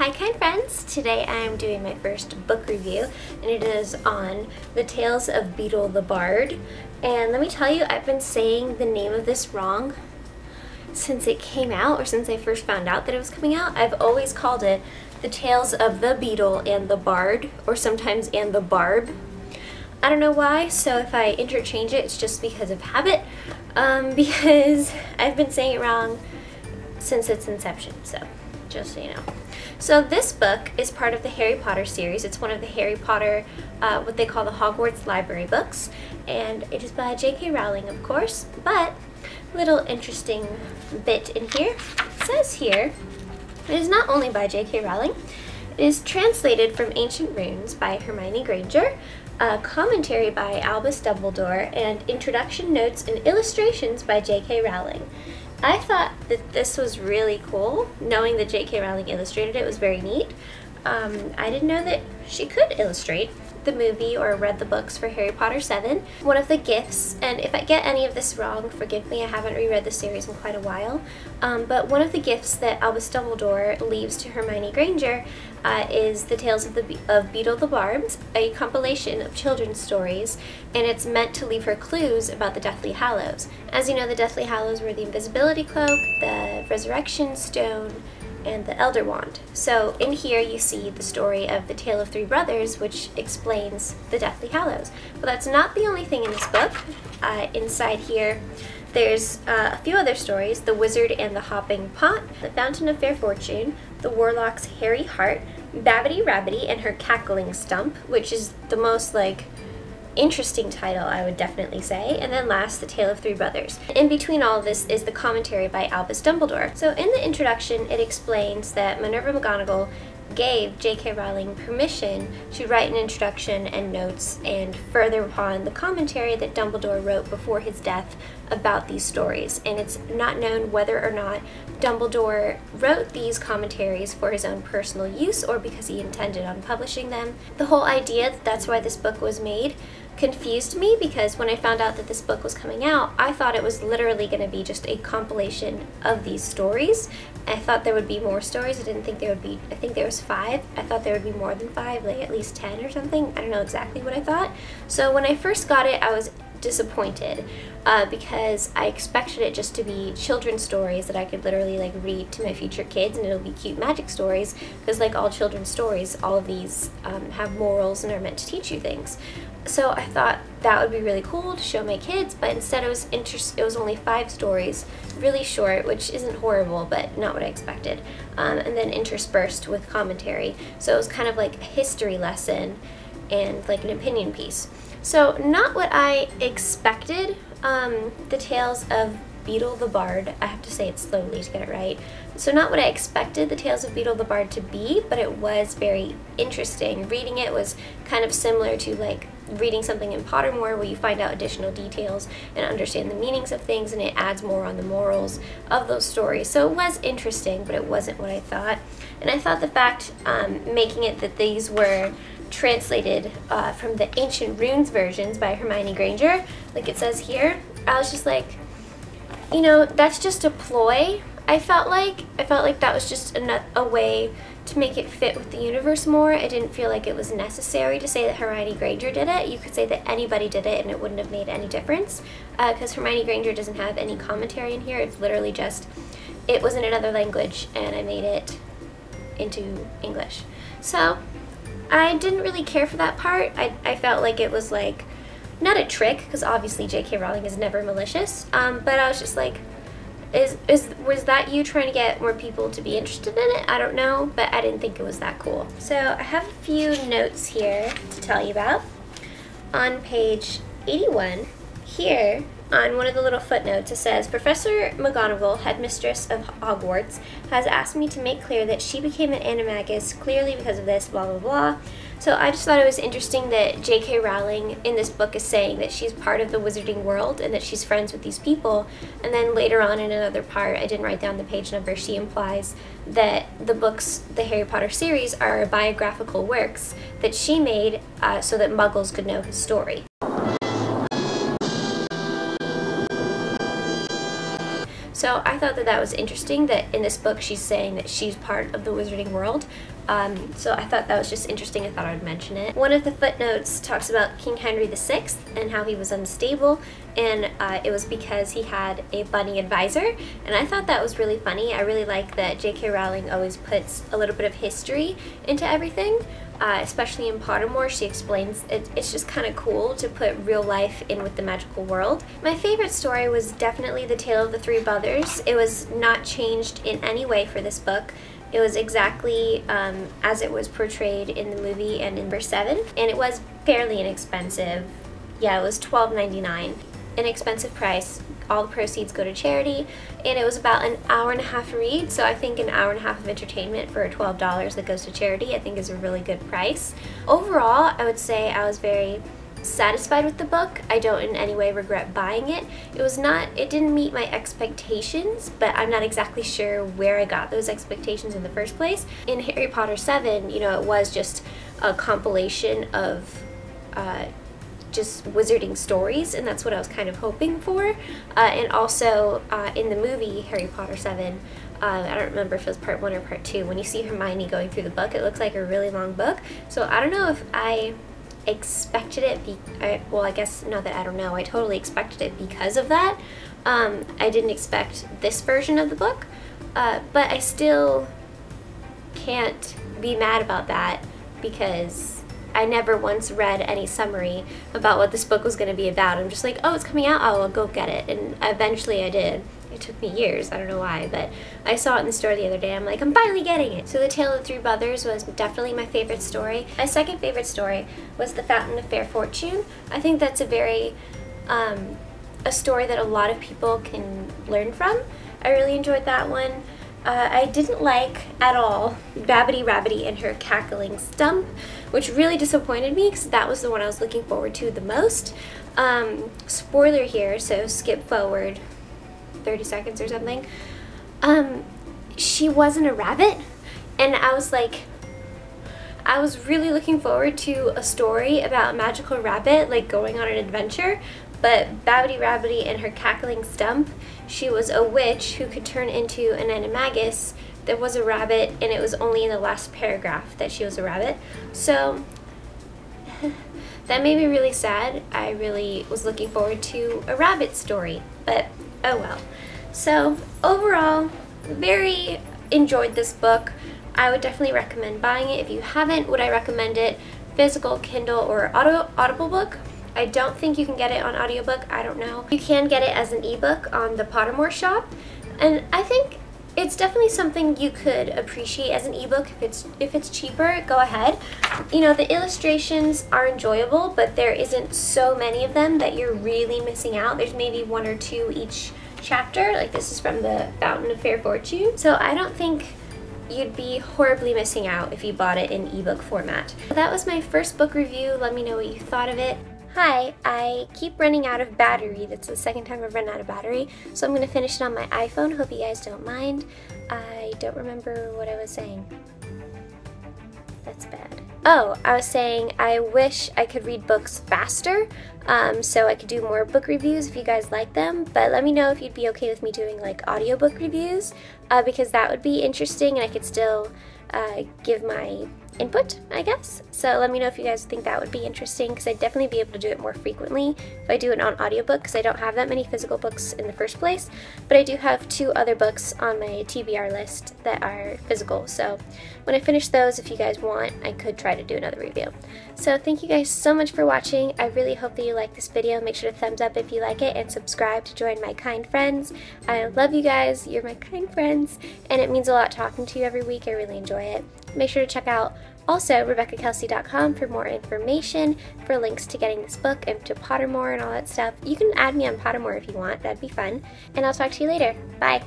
Hi kind friends! Today I'm doing my first book review and it is on The Tales of Beedle the Bard. And let me tell you, I've been saying the name of this wrong since it came out, or since I first found out that it was coming out. I've always called it The Tales of the Beedle and the Bard, or sometimes and the Barb. I don't know why, so if I interchange it, it's just because of habit, because I've been saying it wrong since its inception, so just so you know. So this book is part of the Harry Potter series. It's one of the Harry Potter, what they call the Hogwarts Library Books, and it is by J.K. Rowling, of course, but a little interesting bit in here. It says here, it is not only by J.K. Rowling, it is translated from Ancient Runes by Hermione Granger, commentary by Albus Dumbledore, and introduction notes and illustrations by J.K. Rowling. I thought that this was really cool. Knowing that J.K. Rowling illustrated it was very neat. I didn't know that she could illustrate the movie or read the books for Harry Potter 7. One of the gifts, and if I get any of this wrong, forgive me, I haven't reread the series in quite a while, but one of the gifts that Albus Dumbledore leaves to Hermione Granger is The Tales of Beedle the Bard, a compilation of children's stories, and it's meant to leave her clues about the Deathly Hallows. As you know, the Deathly Hallows were the Invisibility Cloak, the Resurrection Stone, and the Elder Wand. So in here you see the story of the Tale of Three Brothers, which explains the Deathly Hallows. But that's not the only thing in this book. Inside here there's a few other stories: The Wizard and the Hopping Pot, The Fountain of Fair Fortune, The Warlock's Hairy Heart, Babbity Rabbity and Her Cackling Stump, which is the most interesting title, I would definitely say, and then last, The Tale of Three Brothers. In between all of this is the commentary by Albus Dumbledore. So in the introduction, it explains that Minerva McGonagall gave J.K. Rowling permission to write an introduction and notes, and further upon the commentary that Dumbledore wrote before his death about these stories. And it's not known whether or not Dumbledore wrote these commentaries for his own personal use or because he intended on publishing them. The whole idea that that's why this book was made confused me, because when I found out that this book was coming out, I thought it was literally going to be just a compilation of these stories. I thought there would be more stories. I didn't think there would be, I think there was 5. I thought there would be more than 5, like at least 10 or something. I don't know exactly what I thought. So when I first got it, I was disappointed because I expected it just to be children's stories that I could literally read to my future kids, and it'll be cute magic stories, because like all children's stories, all of these have morals and are meant to teach you things. So I thought that would be really cool to show my kids, but instead it was only 5 stories, really short, which isn't horrible, but not what I expected, and then interspersed with commentary. So it was kind of like a history lesson and like an opinion piece. So not what I expected. The Tales of Beedle the Bard, I have to say it slowly to get it right. So not what I expected The Tales of Beedle the Bard to be, but it was very interesting. Reading it was kind of similar to reading something in Pottermore, where you find out additional details and understand the meanings of things, and it adds more on the morals of those stories. So it was interesting, but it wasn't what I thought. And I thought the fact, making it that these were translated from the Ancient Runes versions by Hermione Granger, like it says here, I was just like, you know, that's just a ploy. I felt like that was just a way to make it fit with the universe more. I didn't feel like it was necessary to say that Hermione Granger did it. You could say that anybody did it and it wouldn't have made any difference, because Hermione Granger doesn't have any commentary in here. It's literally just, it was in another language and I made it into English. So I didn't really care for that part. I felt like it was not a trick, because obviously J.K. Rowling is never malicious, but I was just like, was that you trying to get more people to be interested in it? I don't know, but I didn't think it was that cool. So I have a few notes here to tell you about. On page 81, here, on one of the little footnotes, it says, Professor McGonagall, headmistress of Hogwarts, has asked me to make clear that she became an animagus clearly because of this, blah, blah, blah. So I just thought it was interesting that J.K. Rowling in this book is saying that she's part of the wizarding world and that she's friends with these people. And then later on in another part, I didn't write down the page number, she implies that the books, the Harry Potter series, are biographical works that she made so that muggles could know his story. So I thought that that was interesting that in this book she's saying that she's part of the wizarding world. So I thought that was just interesting. I thought I would mention it. One of the footnotes talks about King Henry VI and how he was unstable, and it was because he had a bunny advisor, and I thought that was really funny. I really like that J.K. Rowling always puts a little bit of history into everything. Especially in Pottermore, she explains it's just kind of cool to put real life in with the magical world. My favorite story was definitely The Tale of the Three Brothers. It was not changed in any way for this book. It was exactly as it was portrayed in the movie and in verse 7, and it was fairly inexpensive. Yeah, it was $12.99. Inexpensive price. All the proceeds go to charity, and it was about an hour-and-a-half read, so I think an hour-and-a-half of entertainment for $12 that goes to charity I think is a really good price. Overall, I would say I was very satisfied with the book. I don't in any way regret buying it. It didn't meet my expectations, but I'm not exactly sure where I got those expectations in the first place. In Harry Potter 7, you know, it was just a compilation of just wizarding stories, and that's what I was kind of hoping for. And also in the movie Harry Potter 7, I don't remember if it was part 1 or part 2, when you see Hermione going through the book, it looks like a really long book. So I don't know if I expected it, well, I guess not that I don't know, I totally expected it because of that. I didn't expect this version of the book, but I still can't be mad about that because I never once read any summary about what this book was going to be about. I'm just like, oh, it's coming out, I'll go get it. And eventually I did. It took me years, I don't know why, but I saw it in the store the other day. I'm like, I'm finally getting it. So The Tale of the Three Brothers was definitely my favorite story. My second favorite story was The Fountain of Fair Fortune. I think that's a very, a story that a lot of people can learn from. I really enjoyed that one. I didn't like at all Babbity Rabbity and her cackling stump, which really disappointed me because that was the one I was looking forward to the most. Spoiler here, so skip forward 30 seconds or something. She wasn't a rabbit, and I was like, I was really looking forward to a story about a magical rabbit like going on an adventure, but Babbity Rabbity and her cackling stump, she was a witch who could turn into an animagus that was a rabbit, and it was only in the last paragraph that she was a rabbit. So that made me really sad. I really was looking forward to a rabbit story, but oh well. So overall, very enjoyed this book. I would definitely recommend buying it. If you haven't, would I recommend it physical, Kindle, or Audible book? I don't think you can get it on audiobook, I don't know. You can get it as an ebook on the Pottermore shop, and I think it's definitely something you could appreciate as an ebook. If it's cheaper, go ahead. You know, the illustrations are enjoyable, but there isn't so many of them that you're really missing out. There's maybe 1 or 2 each chapter, like this is from the Fountain of Fair Fortune. So I don't think you'd be horribly missing out if you bought it in ebook format. So that was my first book review. Let me know what you thought of it. Hi, I keep running out of battery. That's the second time I've run out of battery, so I'm going to finish it on my iPhone. Hope you guys don't mind. I don't remember what I was saying. That's bad. Oh, I was saying I wish I could read books faster, so I could do more book reviews if you guys like them, but let me know if you'd be okay with me doing like audiobook reviews, because that would be interesting and I could still give my input, I guess. So let me know if you guys think that would be interesting, because I'd definitely be able to do it more frequently if I do it on audiobook, because I don't have that many physical books in the first place, but I do have 2 other books on my TBR list that are physical. So when I finish those, if you guys want, I could try to do another review. So thank you guys so much for watching. I really hope that you like this video. Make sure to thumbs up if you like it and subscribe to join my kind friends. I love you guys. You're my kind friends, and it means a lot talking to you every week. I really enjoy it. Make sure to check out also RebeccaKelsey.com for more information, for links to getting this book and to Pottermore and all that stuff. You can add me on Pottermore if you want. That'd be fun. And I'll talk to you later. Bye.